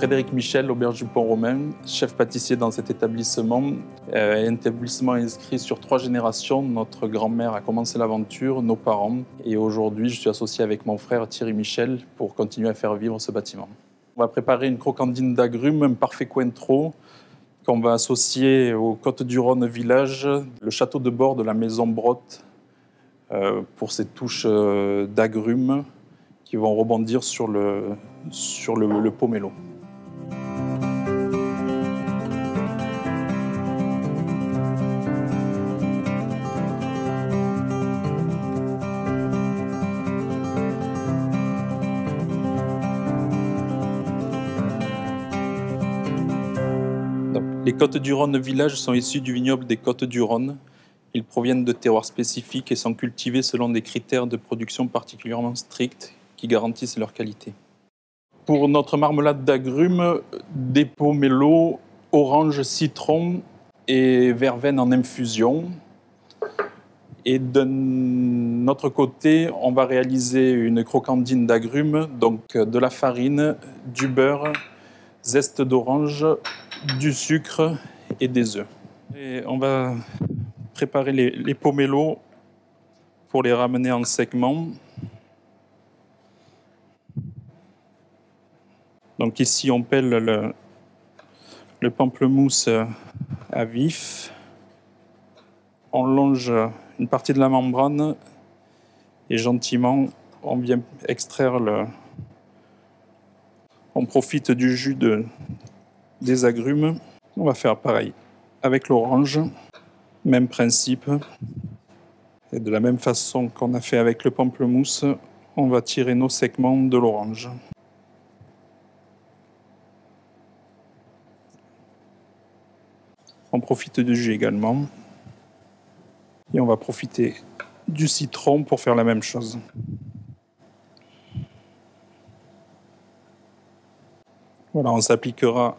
Frédéric Michel, auberge du Pont-Romain, chef pâtissier dans cet établissement. Un établissement inscrit sur 3 générations. Notre grand-mère a commencé l'aventure, nos parents. Et aujourd'hui, je suis associé avec mon frère Thierry Michel pour continuer à faire vivre ce bâtiment. On va préparer une crocandine d'agrumes, un parfait cointreau, qu'on va associer aux Côtes-du-Rhône village, le château de bord de la maison Brotte, pour ces touches d'agrumes qui vont rebondir sur le pomelo. Les Côtes-du-Rhône village sont issus du vignoble des Côtes-du-Rhône. Ils proviennent de terroirs spécifiques et sont cultivés selon des critères de production particulièrement stricts qui garantissent leur qualité. Pour notre marmelade d'agrumes, des pomelos, orange, citron et verveine en infusion. Et de notre côté, on va réaliser une crocandine d'agrumes, donc de la farine, du beurre, zeste d'orange, du sucre et des œufs. Et on va préparer les pomelos pour les ramener en segments. Donc ici, on pèle le pamplemousse à vif. On longe une partie de la membrane et gentiment, on vient extraire On profite du jus des agrumes. On va faire pareil avec l'orange. Même principe. Et de la même façon qu'on a fait avec le pamplemousse, on va tirer nos segments de l'orange. On profite du jus également. Et on va profiter du citron pour faire la même chose. Voilà, on s'appliquera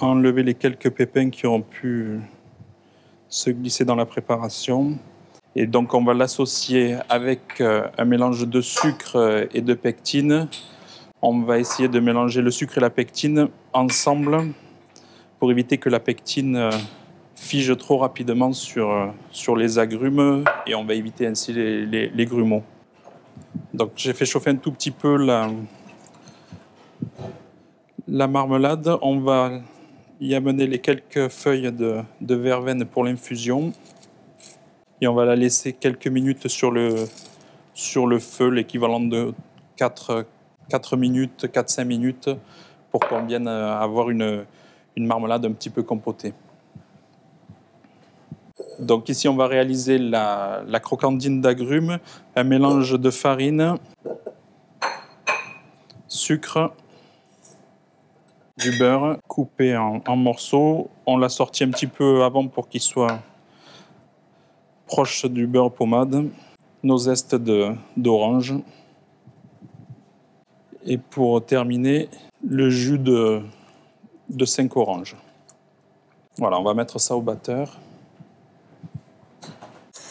à enlever les quelques pépins qui ont pu se glisser dans la préparation. Et donc on va l'associer avec un mélange de sucre et de pectine. On va essayer de mélanger le sucre et la pectine ensemble pour éviter que la pectine fige trop rapidement sur les agrumes et on va éviter ainsi les grumeaux. Donc j'ai fait chauffer un tout petit peu la marmelade. On va y amener les quelques feuilles de verveine pour l'infusion. Et on va la laisser quelques minutes sur le feu, l'équivalent de 4-5 minutes, pour qu'on vienne avoir une marmelade un petit peu compotée. Donc ici, on va réaliser la crocandine d'agrumes, un mélange de farine, sucre, du beurre coupé en morceaux. On l'a sorti un petit peu avant pour qu'il soit proche du beurre pommade, nos zestes d'orange. Et pour terminer, le jus de 5 oranges. Voilà, on va mettre ça au batteur.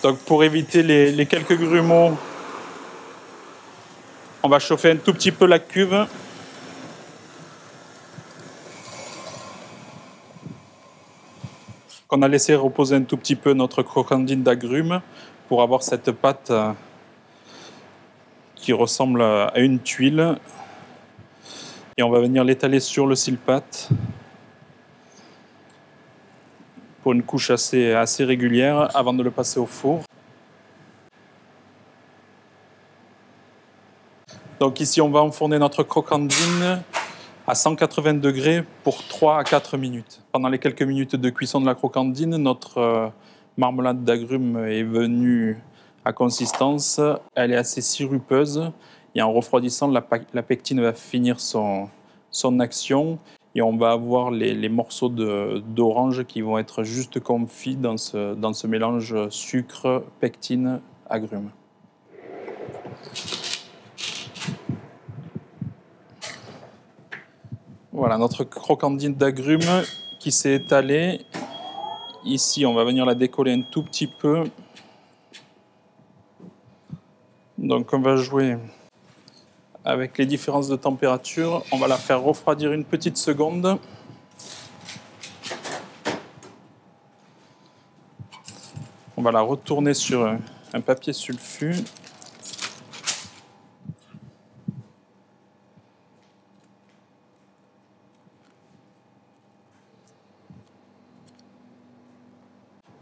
Donc pour éviter les quelques grumeaux, on va chauffer un tout petit peu la cuve. On a laissé reposer un tout petit peu notre crocandine d'agrumes pour avoir cette pâte qui ressemble à une tuile. Et on va venir l'étaler sur le sile-pâte pour une couche assez régulière avant de le passer au four. Donc ici, on va enfourner notre crocandine à 180 degrés pour 3 à 4 minutes. Pendant les quelques minutes de cuisson de la crocandine, notre marmelade d'agrumes est venue à consistance. Elle est assez sirupeuse et en refroidissant, la pectine va finir son action et on va avoir les morceaux d'orange qui vont être juste confits dans ce mélange sucre, pectine, agrumes. Voilà notre crocandine d'agrumes qui s'est étalée. Ici, on va venir la décoller un tout petit peu. Donc, on va jouer Avec les différences de température, on va la faire refroidir une petite seconde. On va la retourner sur un papier sulfu.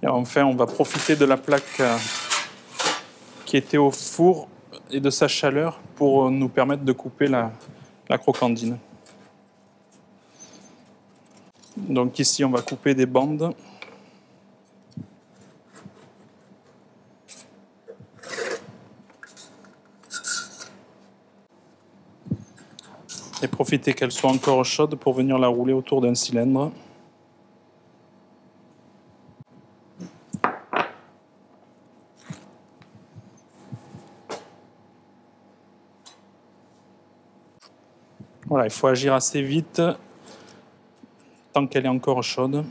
Et enfin, on va profiter de la plaque qui était au four et de sa chaleur pour nous permettre de couper la croquandine. Donc ici, on va couper des bandes. Et profiter qu'elle soit encore chaude pour venir la rouler autour d'un cylindre. Voilà, il faut agir assez vite tant qu'elle est encore chaude.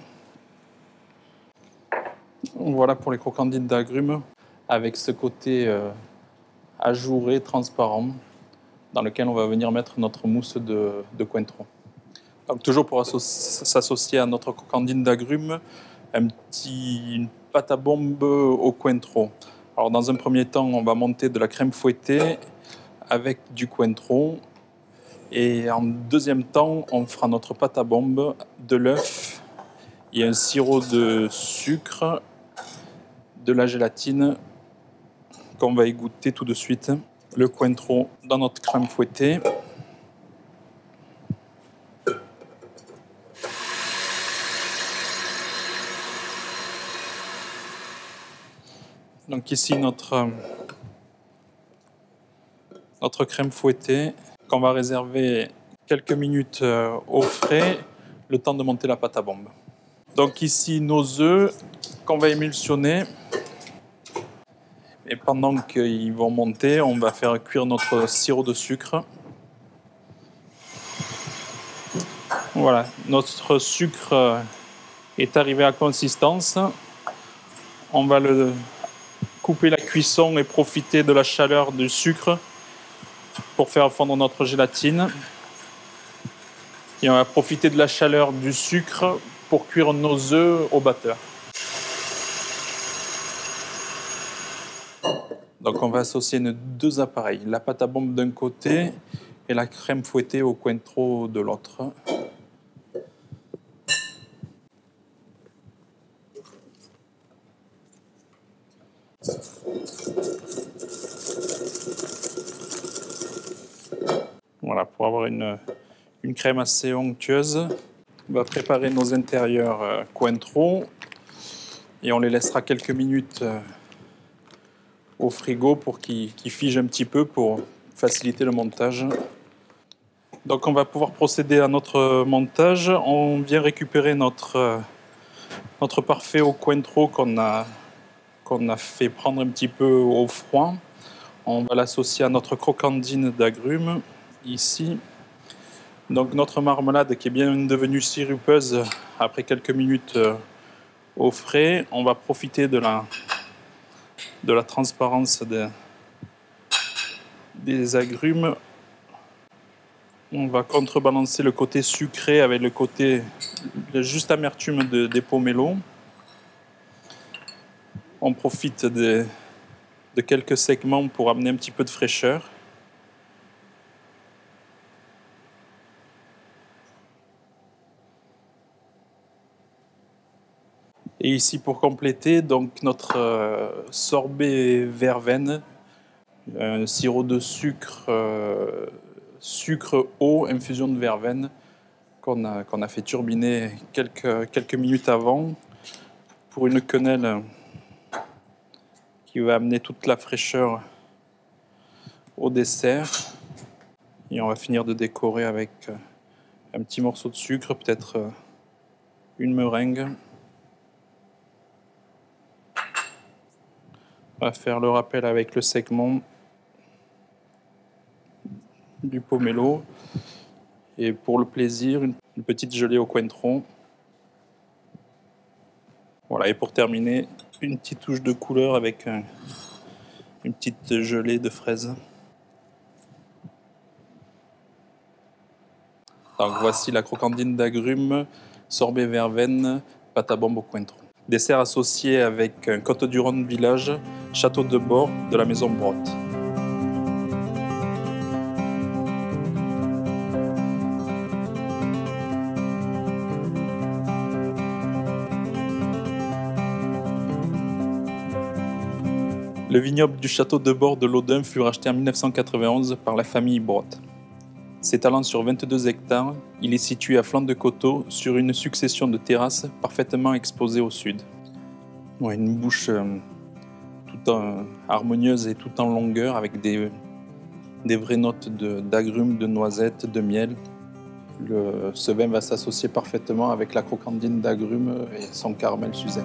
Voilà pour les croquandines d'agrumes avec ce côté ajouré, transparent, dans lequel on va venir mettre notre mousse de cointreau. Donc toujours pour s'associer à notre croquandine d'agrumes, une pâte à bombe au cointreau. Alors dans un premier temps, on va monter de la crème fouettée avec du cointreau. Et en deuxième temps, on fera notre pâte à bombe, de l'œuf et un sirop de sucre, de la gélatine qu'on va égoutter tout de suite. Le cointreau dans notre crème fouettée. Donc ici notre crème fouettée qu'on va réserver quelques minutes au frais, le temps de monter la pâte à bombe. Donc ici nos œufs qu'on va émulsionner. Et pendant qu'ils vont monter, on va faire cuire notre sirop de sucre. Voilà, notre sucre est arrivé à consistance. On va le couper la cuisson et profiter de la chaleur du sucre pour faire fondre notre gélatine. Et on va profiter de la chaleur du sucre pour cuire nos œufs au batteur. Donc on va associer nos deux appareils, la pâte à bombe d'un côté et la crème fouettée au cointreau de l'autre. Voilà, pour avoir une crème assez onctueuse. On va préparer nos intérieurs cointreau et on les laissera quelques minutes au frigo pour qu'ils figent un petit peu pour faciliter le montage. Donc on va pouvoir procéder à notre montage. On vient récupérer notre parfait au cointreau qu'on a fait prendre un petit peu au froid. On va l'associer à notre croquandine d'agrumes ici. Donc notre marmelade qui est bien devenue sirupeuse après quelques minutes au frais. On va profiter de la transparence des agrumes. On va contrebalancer le côté sucré avec le côté juste amertume des pomelos. On profite de quelques segments pour amener un petit peu de fraîcheur. Et ici pour compléter, donc notre sorbet verveine, un sirop de sucre, sucre eau, infusion de verveine qu'on a fait turbiner quelques minutes avant pour une quenelle qui va amener toute la fraîcheur au dessert. Et on va finir de décorer avec un petit morceau de sucre, peut-être une meringue. On va faire le rappel avec le segment du pomelo. Et pour le plaisir, une petite gelée au cointreau. Voilà, et pour terminer, une petite touche de couleur avec une petite gelée de fraises. Donc voici la crocandine d'agrumes, sorbet verveine, pâte à bombe au cointreau. Dessert associé avec un Côtes-du-Rhône village, château de bord de la maison Brotte. Le vignoble du château de bord de l'Audun fut racheté en 1991 par la famille Brotte. S'étalant sur 22 hectares, il est situé à flanc de coteau sur une succession de terrasses parfaitement exposées au sud. Une bouche tout en harmonieuse et tout en longueur avec des vraies notes d'agrumes, de noisettes, de miel. Ce vin va s'associer parfaitement avec la crocandine d'agrumes et son caramel Suzette.